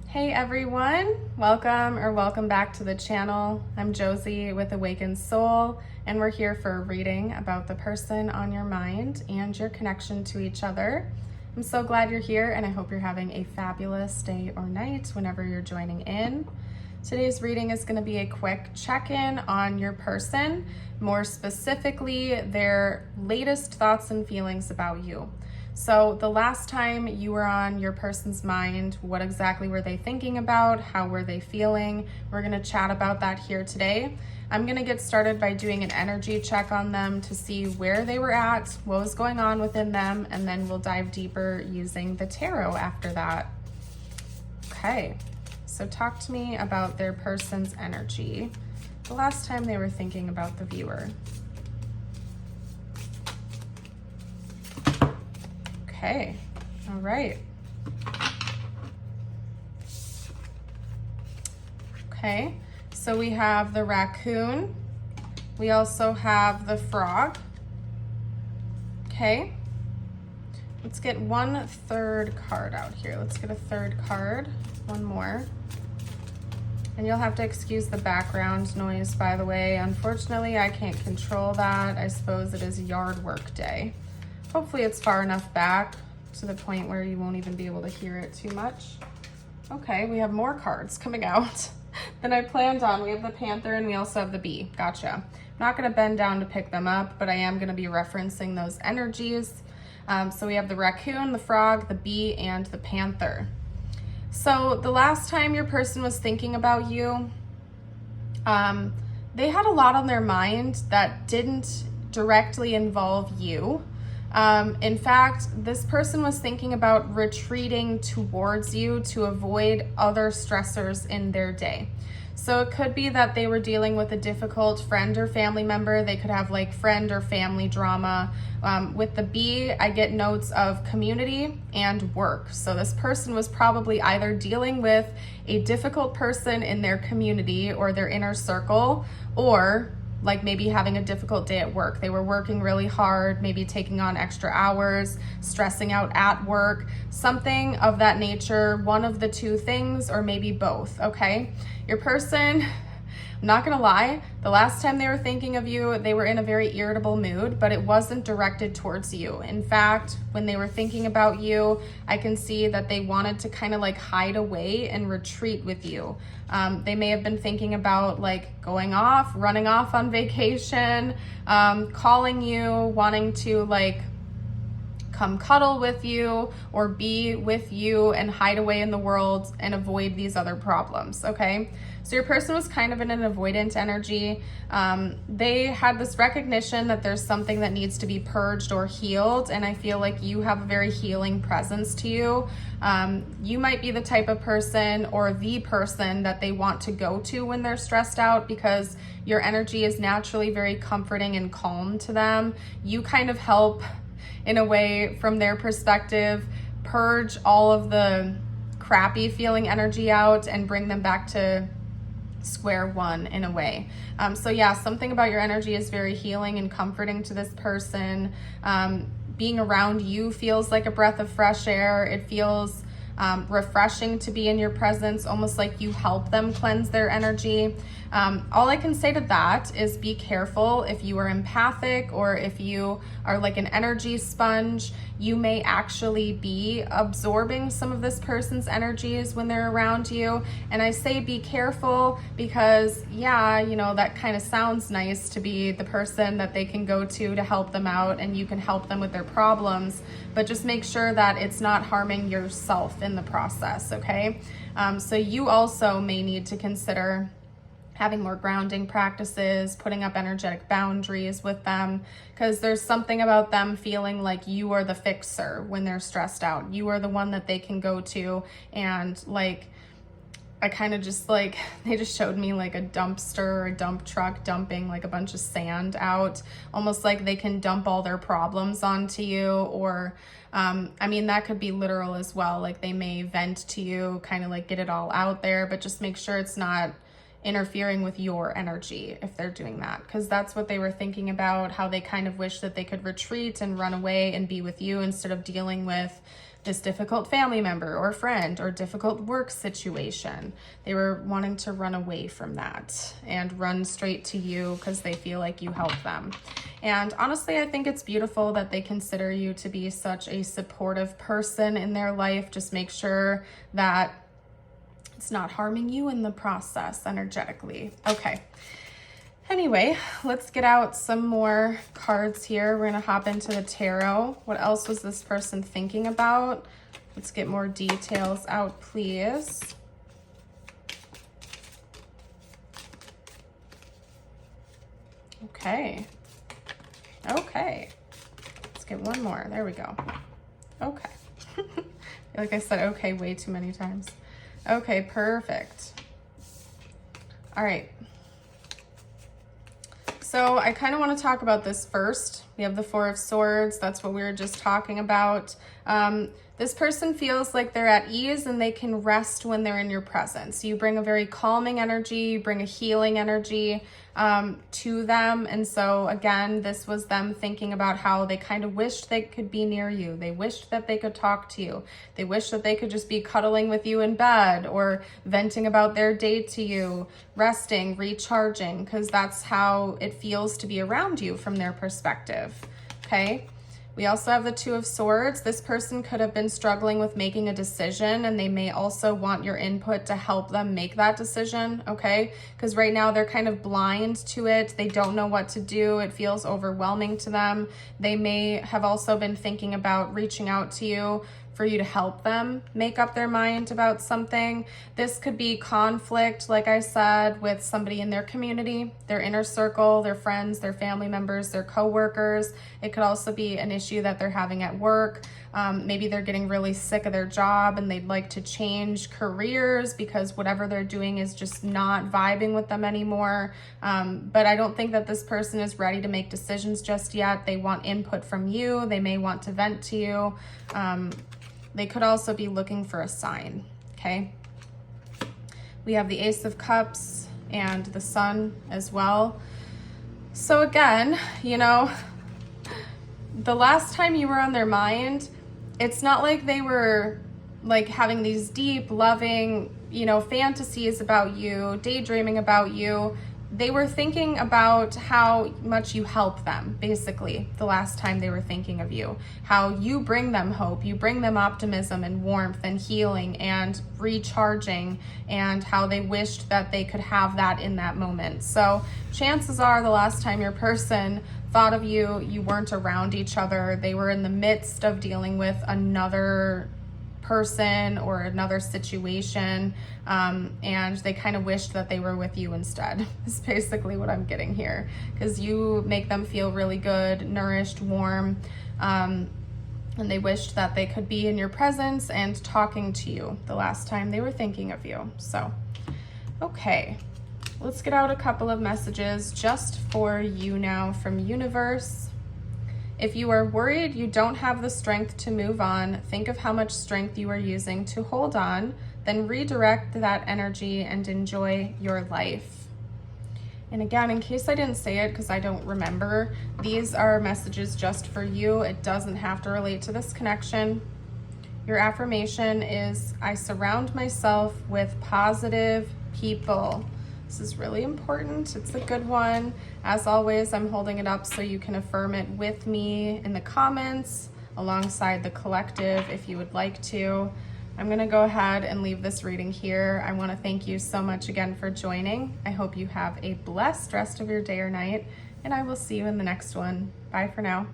Hey everyone, welcome back to the channel. I'm Josie with Awakened Soul, and we're here for a reading about the person on your mind and your connection to each other. I'm so glad you're here, and I hope you're having a fabulous day or night whenever you're joining in. Today's reading is going to be a quick check-in on your person, more specifically their latest thoughts and feelings about you. So the last time you were on your person's mind, what exactly were they thinking about? How were they feeling? We're going to chat about that here today. I'm going to get started by doing an energy check on them to see where they were at, what was going on within them, and then we'll dive deeper using the tarot after that. Okay, so talk to me about their person's energy. The last time they were thinking about the viewer. Okay, all right. Okay, so we have the raccoon. We also have the frog. Okay, let's get one third card out here. Let's get a third card, one more. And you'll have to excuse the background noise, by the way. Unfortunately, I can't control that. I suppose it is yard work day. Hopefully it's far enough back to the point where you won't even be able to hear it too much. Okay, we have more cards coming out than I planned on. We have the panther and we also have the bee. Gotcha. I'm not going to bend down to pick them up, but I am going to be referencing those energies. So we have the raccoon, the frog, the bee, and the panther. So the last time your person was thinking about you, they had a lot on their mind that didn't directly involve you. In fact, this person was thinking about retreating towards you to avoid other stressors in their day. So it could be that they were dealing with a difficult friend or family member. They could have like friend or family drama. With the bee, I get notes of community and work. So this person was probably either dealing with a difficult person in their community or their inner circle, or like maybe having a difficult day at work. They were working really hard, maybe taking on extra hours, stressing out at work, something of that nature, one of the two things, or maybe both, okay? Your person, I'm not gonna lie, the last time they were thinking of you, they were in a very irritable mood, but it wasn't directed towards you. In fact, when they were thinking about you, I can see that they wanted to kind of like hide away and retreat with you. They may have been thinking about like going off, running off on vacation, calling you, wanting to like come cuddle with you or be with you and hide away in the world and avoid these other problems, okay? So your person was kind of in an avoidant energy. They had this recognition that there's something that needs to be purged or healed, and I feel like you have a very healing presence to you. You might be the type of person or the person that they want to go to when they're stressed out because your energy is naturally very comforting and calm to them. You kind of help, in a way, from their perspective, purge all of the crappy feeling energy out and bring them back to square one in a way. So yeah, something about your energy is very healing and comforting to this person. Being around you feels like a breath of fresh air. It feels refreshing to be in your presence, almost like you help them cleanse their energy. All I can say to that is be careful. If you are empathic or if you are like an energy sponge, you may actually be absorbing some of this person's energies when they're around you. And I say be careful because, yeah, you know, that kind of sounds nice to be the person that they can go to help them out and you can help them with their problems, but just make sure that it's not harming yourself in the process, okay? So you also may need to consider having more grounding practices, putting up energetic boundaries with them, because there's something about them feeling like you are the fixer when they're stressed out. You are the one that they can go to, and like, I kind of just like, they just showed me like a dumpster or a dump truck dumping like a bunch of sand out, almost like they can dump all their problems onto you, or I mean, that could be literal as well. Like they may vent to you, kind of like get it all out there, but just make sure it's not interfering with your energy if they're doing that, because that's what they were thinking about, how they kind of wish that they could retreat and run away and be with you instead of dealing with this difficult family member or friend or difficult work situation. They were wanting to run away from that and run straight to you because they feel like you help them. And honestly, I think it's beautiful that they consider you to be such a supportive person in their life. Just make sure that it's not harming you in the process energetically. Okay. Anyway, let's get out some more cards here. We're gonna hop into the tarot. What else was this person thinking about? Let's get more details out, please. Okay. Okay. Let's get one more. There we go. Okay. Like I said, okay way too many times. Okay, perfect. All right. So I kind of want to talk about this first. We have the Four of Swords. That's what we were just talking about. This person feels like they're at ease and they can rest when they're in your presence. You bring a very calming energy, you bring a healing energy to them. And so again, this was them thinking about how they kind of wished they could be near you. They wished that they could talk to you. They wished that they could just be cuddling with you in bed or venting about their day to you, resting, recharging, because that's how it feels to be around you from their perspective. Okay. We also have the Two of Swords. This person could have been struggling with making a decision, and they may also want your input to help them make that decision, okay? Because right now they're kind of blind to it. They don't know what to do. It feels overwhelming to them. They may have also been thinking about reaching out to you for you to help them make up their mind about something. This could be conflict, like I said, with somebody in their community, their inner circle, their friends, their family members, their coworkers. It could also be an issue that they're having at work. Maybe they're getting really sick of their job and they'd like to change careers because whatever they're doing is just not vibing with them anymore. But I don't think that this person is ready to make decisions just yet. They want input from you. They may want to vent to you. They could also be looking for a sign, okay? We have the Ace of Cups and the Sun as well. So again, you know, the last time you were on their mind, it's not like they were like having these deep, loving, you know, fantasies about you, daydreaming about you. They were thinking about how much you help them, basically, the last time they were thinking of you. How you bring them hope, you bring them optimism and warmth and healing and recharging, and how they wished that they could have that in that moment. So chances are the last time your person thought of you, you weren't around each other. They were in the midst of dealing with another person or another situation, and they kind of wished that they were with you instead. Is basically what I'm getting here, because you make them feel really good, nourished, warm, and they wished that they could be in your presence and talking to you the last time they were thinking of you. So okay, let's get out a couple of messages just for you now from universe. If you are worried you don't have the strength to move on, think of how much strength you are using to hold on, then redirect that energy and enjoy your life. And again, in case I didn't say it because I don't remember, these are messages just for you. It doesn't have to relate to this connection. Your affirmation is, I surround myself with positive people. This is really important. It's a good one. As always, I'm holding it up so you can affirm it with me in the comments alongside the collective if you would like to. I'm gonna go ahead and leave this reading here. I wanna thank you so much again for joining. I hope you have a blessed rest of your day or night, and I will see you in the next one. Bye for now.